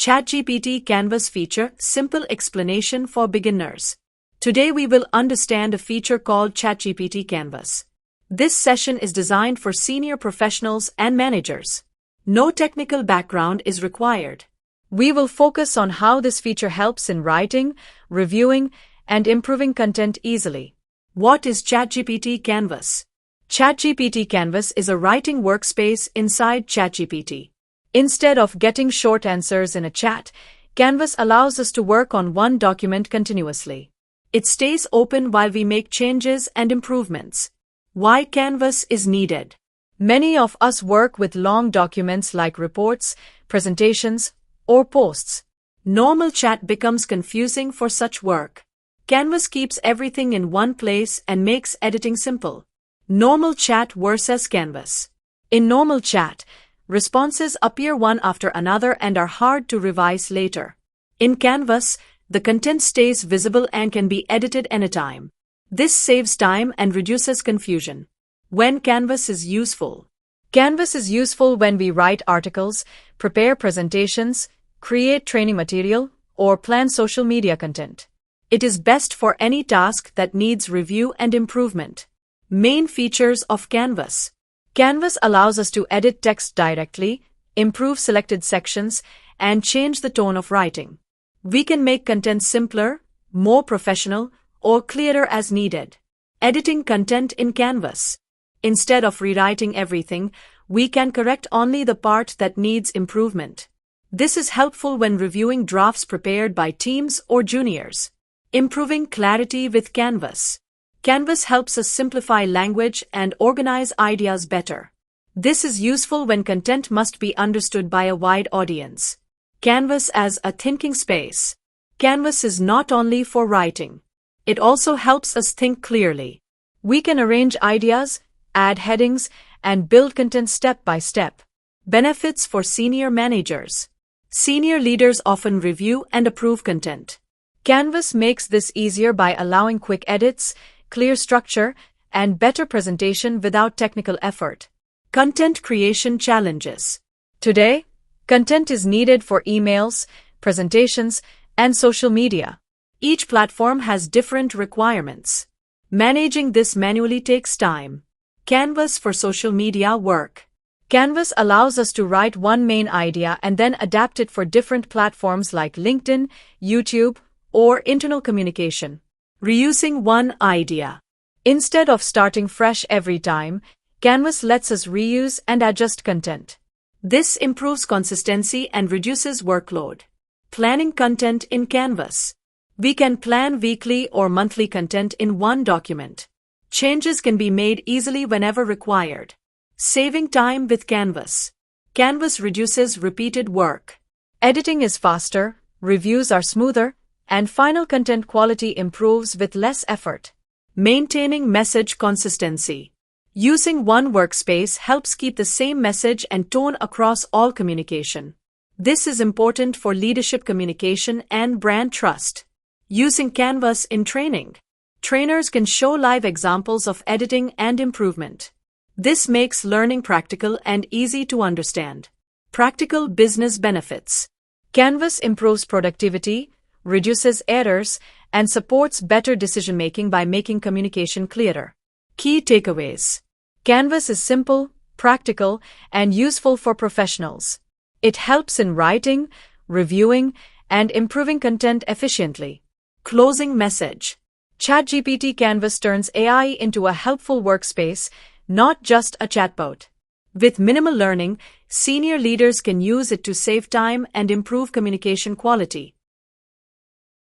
ChatGPT Canvas feature, simple explanation for beginners. Today we will understand a feature called ChatGPT Canvas. This session is designed for senior professionals and managers. No technical background is required. We will focus on how this feature helps in writing, reviewing, and improving content easily. What is ChatGPT Canvas? ChatGPT Canvas is a writing workspace inside ChatGPT. Instead of getting short answers in a chat, Canvas allows us to work on one document continuously. It stays open while we make changes and improvements. Why Canvas is needed? Many of us work with long documents like reports, presentations, or posts. Normal chat becomes confusing for such work. Canvas keeps everything in one place and makes editing simple. Normal chat versus Canvas. In normal chat, responses appear one after another and are hard to revise later. In Canvas, the content stays visible and can be edited anytime. This saves time and reduces confusion. When Canvas is useful. Canvas is useful when we write articles, prepare presentations, create training material, or plan social media content. It is best for any task that needs review and improvement. Main features of Canvas. Canvas allows us to edit text directly, improve selected sections, and change the tone of writing. We can make content simpler, more professional, or clearer as needed. Editing content in Canvas. Instead of rewriting everything, we can correct only the part that needs improvement. This is helpful when reviewing drafts prepared by teams or juniors. Improving clarity with Canvas. Canvas helps us simplify language and organize ideas better. This is useful when content must be understood by a wide audience. Canvas as a thinking space. Canvas is not only for writing. It also helps us think clearly. We can arrange ideas, add headings, and build content step by step. Benefits for senior managers. Senior leaders often review and approve content. Canvas makes this easier by allowing quick edits, clear structure, and better presentation without technical effort. Content creation challenges. Today, content is needed for emails, presentations, and social media. Each platform has different requirements. Managing this manually takes time. Canvas for social media work. Canvas allows us to write one main idea and then adapt it for different platforms like LinkedIn, YouTube, or internal communication. Reusing one idea. Instead of starting fresh every time, Canvas lets us reuse and adjust content. This improves consistency and reduces workload. Planning content in Canvas. We can plan weekly or monthly content in one document. Changes can be made easily whenever required. Saving time with Canvas. Canvas reduces repeated work. Editing is faster, reviews are smoother, and final content quality improves with less effort. Maintaining message consistency. Using one workspace helps keep the same message and tone across all communication. This is important for leadership communication and brand trust. Using Canvas in training. Trainers can show live examples of editing and improvement. This makes learning practical and easy to understand. Practical business benefits. Canvas improves productivity, reduces errors, and supports better decision-making by making communication clearer. Key takeaways. Canvas is simple, practical, and useful for professionals. It helps in writing, reviewing, and improving content efficiently. Closing message. ChatGPT Canvas turns AI into a helpful workspace, not just a chatbot. With minimal learning, senior leaders can use it to save time and improve communication quality.